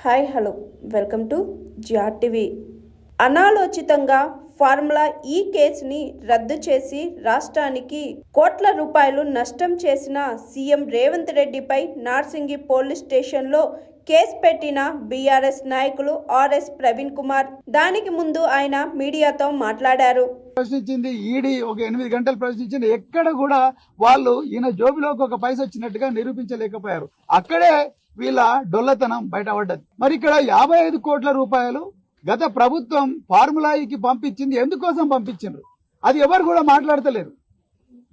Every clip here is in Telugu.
Hi hello welcome to GR TV. అనాలోచితంగా ఫార్ములా ఈ కేసుని రద్దు చేసి రాష్ట్రానికి కోట్ల రూపాయలు నష్టం చేసిన సీఎం రేవంత్ రెడ్డిపై నార్సింగి పోలీస్ స్టేషన్లో కేసు పెట్టిన బీఆర్ఎస్ నాయకులు ఆర్ఎస్ ప్రవీణ్ కుమార్. దానికి ముందు ఆయన మీడియాతో మాట్లాడారు. ప్రశ్నించింది ఈడీ ఒక 8 గంటలు ప్రశ్నించింది. ఎక్కడ కూడా వాళ్ళు ఈయన జోబిలోకి ఒక పైస వచ్చినట్టుగా నిరూపించలేకపోయారు. అక్కడే వీళ్ళ డొల్లతనం బయటపడ్డది. మరి ఇక్కడ 55 కోట్ల రూపాయలు గత ప్రభుత్వం ఫార్ములాకి పంపించింది. ఎందుకోసం పంపించిండ్రు అది ఎవరు కూడా మాట్లాడతలేరు.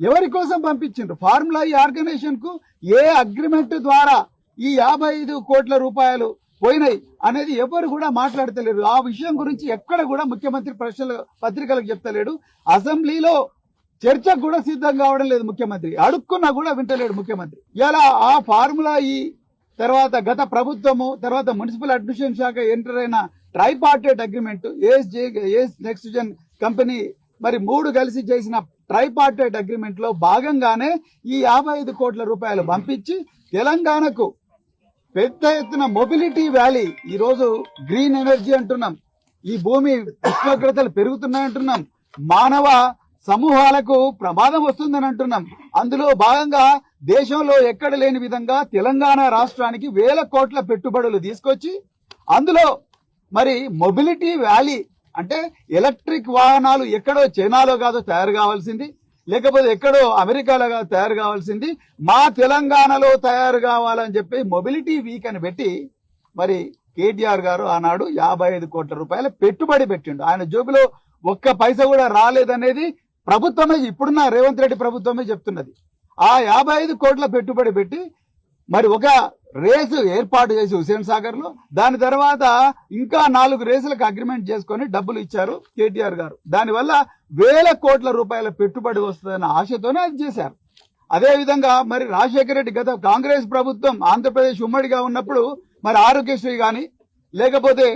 ఎవరి కోసం పంపించిండ్రు? ఫార్ములా ఈ ఆర్గనైజేషన్ కు ఏ అగ్రిమెంట్ ద్వారా ఈ 55 కోట్ల రూపాయలు పోయినాయి అనేది ఎవరు కూడా మాట్లాడతలేరు. ఆ విషయం గురించి ఎక్కడ కూడా ముఖ్యమంత్రి పత్రికలకు చెప్తలేడు. అసెంబ్లీలో చర్చకు కూడా సిద్ధం కావడం లేదు ముఖ్యమంత్రి. అడుక్కున్నా కూడా వింటలేడు ముఖ్యమంత్రి. ఇలా ఆ ఫార్ములా ఈ తర్వాత గత ప్రభుత్వము తర్వాత మున్సిపల్ అడ్మినిస్ట్రేషన్ శాఖ ఎంటర్ అయిన tripartite agreement AS next gen company మరి 3 కలిసి చేసిన ట్రైపార్టేట్ అగ్రిమెంట్ లో భాగంగానే ఈ 55 కోట్ల రూపాయలు పంపించి తెలంగాణకు పెద్ద ఎత్తున మొబిలిటీ వ్యాలీ, ఈ రోజు గ్రీన్ ఎనర్జీ అంటున్నాం, ఈ భూమి ఉష్ణోగ్రతలు పెరుగుతున్నాయంటున్నాం, మానవ సమూహాలకు ప్రమాదం వస్తుందని అంటున్నాం. అందులో భాగంగా దేశంలో ఎక్కడ లేని విధంగా తెలంగాణ రాష్ట్రానికి 1000 కోట్ల పెట్టుబడులు తీసుకొచ్చి అందులో మరి మొబిలిటీ వ్యాలీ అంటే ఎలక్ట్రిక్ వాహనాలు ఎక్కడో చైనాలో కాదో తయారు కావాల్సింది, లేకపోతే ఎక్కడో అమెరికాలో కాదు తయారు కావాల్సింది, మా తెలంగాణలో తయారు కావాలని చెప్పి మొబిలిటీ వీక్ అని పెట్టి మరి కేటీఆర్ గారు ఆనాడు 55 కోట్ల రూపాయల పెట్టుబడి పెట్టిండు. ఆయన జోబులో ఒక్క పైసా కూడా రాలేదనేది ప్రభుత్వమే, ఇప్పుడున్న రేవంత్ రెడ్డి ప్రభుత్వమే చెప్తున్నది. ఆ 55 కోట్ల పెట్టుబడి పెట్టి మరి ఒక రేసు ఏర్పాటు చేసి హుసేన్ సాగర్ లో, దాని తర్వాత ఇంకా 4 రేసులకు అగ్రిమెంట్ చేసుకుని డబ్బులు ఇచ్చారు కేటీఆర్ గారు. దానివల్ల 1000 కోట్ల రూపాయల పెట్టుబడి వస్తుందన్న ఆశతోనే అది చేశారు. అదే విధంగా మరి రాజశేఖర రెడ్డి గత కాంగ్రెస్ ప్రభుత్వం ఆంధ్రప్రదేశ్ ఉమ్మడిగా ఉన్నప్పుడు మరి ఆరోగ్యశ్రీ గాని, లేకపోతే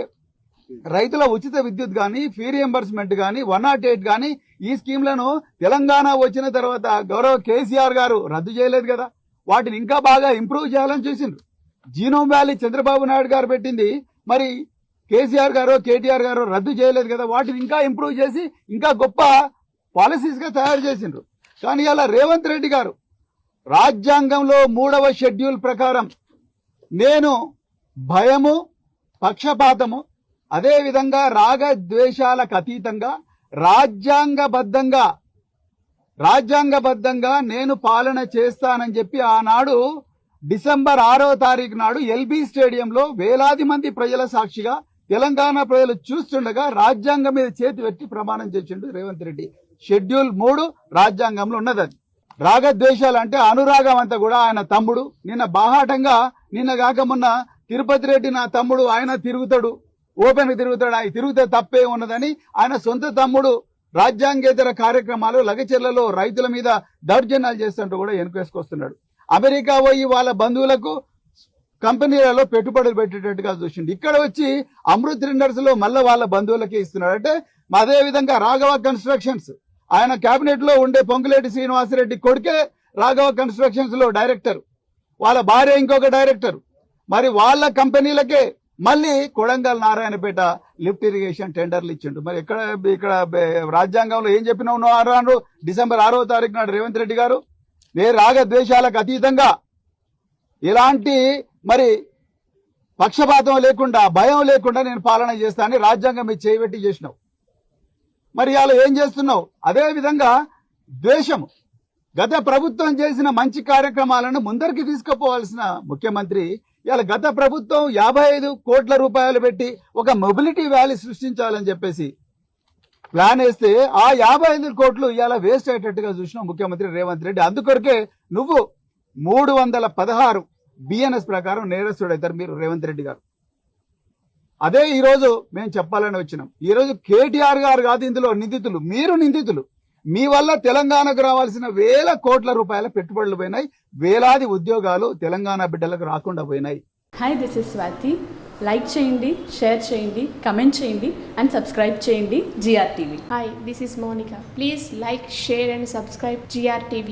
రైతుల ఉచిత విద్యుత్ గాని, ఫీ రియంబర్స్మెంట్ గాని, 108 గాని ఈ స్కీమ్లను తెలంగాణ వచ్చిన తర్వాత గౌరవ కేసీఆర్ గారు రద్దు చేయలేదు కదా. వాటిని ఇంకా బాగా ఇంప్రూవ్ చేయాలని చూసిండ్రు. జీనోమ్ వ్యాలీ చంద్రబాబు నాయుడు గారు పెట్టింది, మరి కేసీఆర్ గారు కేటీఆర్ గారు రద్దు చేయలేదు కదా. వాటిని ఇంకా ఇంప్రూవ్ చేసి ఇంకా గొప్ప పాలసీస్ గా తయారు చేసిండ్రు. కానీ అలా రేవంత్ రెడ్డి గారు రాజ్యాంగంలో 3వ షెడ్యూల్ ప్రకారం నేను భయము, పక్షపాతము, అదే విధంగా రాగద్వేషాలకు అతీతంగా రాజ్యాంగబద్ధంగా నేను పాలన చేస్తానని చెప్పి ఆనాడు డిసెంబర్ 6వ తారీఖు నాడు ఎల్బీ స్టేడియంలో వేలాది మంది ప్రజల సాక్షిగా తెలంగాణ ప్రజలు చూస్తుండగా రాజ్యాంగం మీద చేతి పెట్టి ప్రమాణం చేసిండు రేవంత్ రెడ్డి. షెడ్యూల్ 3 రాజ్యాంగంలో ఉన్నది. అది రాగద్వేషాలు అంటే అనురాగం అంతా కూడా ఆయన తమ్ముడు నిన్న బాహాటంగా, నిన్న కాక మొన్న తిరుపతి రెడ్డి నా తమ్ముడు, ఆయన తిరుగుతాడు, ఓపెన్ తిరుగుతాడు, ఆయన తిరిగితే తప్పే ఉన్నదని ఆయన సొంత తమ్ముడు రాజ్యాంగేతర కార్యక్రమాలు లగచెర్లలో రైతుల మీద దౌర్జన్యాలు చేస్తుంటూ కూడా వెనుకేసుకొస్తున్నాడు. అమెరికా పోయి వాళ్ళ బంధువులకు కంపెనీలలో పెట్టుబడులు పెట్టేటట్టుగా చూసిండు. ఇక్కడ వచ్చి అమృత్ రెండర్స్ లో మళ్ళీ వాళ్ళ బంధువులకే ఇస్తున్నాడు. అంటే అదే విధంగా రాఘవ కన్స్ట్రక్షన్స్, ఆయన కేబినెట్ లో ఉండే పొంగులేటి శ్రీనివాసరెడ్డి కొడుకే రాఘవ కన్స్ట్రక్షన్స్ లో డైరెక్టర్, వాళ్ళ భార్య ఇంకొక డైరెక్టర్. మరి వాళ్ళ కంపెనీలకే మళ్ళీ కొడంగల్ నారాయణపేట లిఫ్ట్ ఇరిగేషన్ టెండర్లు ఇచ్చిండు. మరి ఇక్కడ రాజ్యాంగంలో ఏం చెప్పినావు డిసెంబర్ 6వ తారీఖు నాడు రేవంత్ రెడ్డి గారు, రాగద్వేషాలకు అతీతంగా ఎలాంటి మరి పక్షపాతం లేకుండా, భయం లేకుండా నేను పాలన చేస్తానని రాజ్యాంగం మీద చేయబెట్టి చేసినావు. మరి ఇవాళ ఏం చేస్తున్నావు? అదే విధంగా ద్వేషము, గత ప్రభుత్వం చేసిన మంచి కార్యక్రమాలను ముందరికి తీసుకుపోవాల్సిన ముఖ్యమంత్రి ఇవాళ గత ప్రభుత్వం 55 కోట్ల రూపాయలు పెట్టి ఒక మొబిలిటీ వ్యాలీ సృష్టించాలని చెప్పేసి ప్లాన్ వేస్తే ఆ 55 కోట్లు ఇవాళ వేస్ట్ అయ్యేటట్టుగా చూసిన ముఖ్యమంత్రి రేవంత్ రెడ్డి. అందుకొరకే నువ్వు 316 బిఎన్ఎస్ ప్రకారం నేరస్తుడైతారు మీరు రేవంత్ రెడ్డి గారు. అదే ఈ రోజు మేము చెప్పాలని వచ్చినాం. ఈ రోజు కేటీఆర్ గారు కాదు ఇందులో నిందితులు, మీరు నిందితులు. మీ వల్ల తెలంగాణకు రావాల్సిన 1000 కోట్ల రూపాయల పెట్టుబడులు పోయినాయి, వేలాది ఉద్యోగాలు తెలంగాణ బిడ్డలకు రాకుండా పోయినాయి. Hi, this is Swathi. Like చేయండి, షేర్ చేయండి, కమెంట్ చేయండి అండ్ సబ్స్క్రైబ్ చేయండి GR TV. Hi, this is Monica. Please like, share and subscribe GR TV.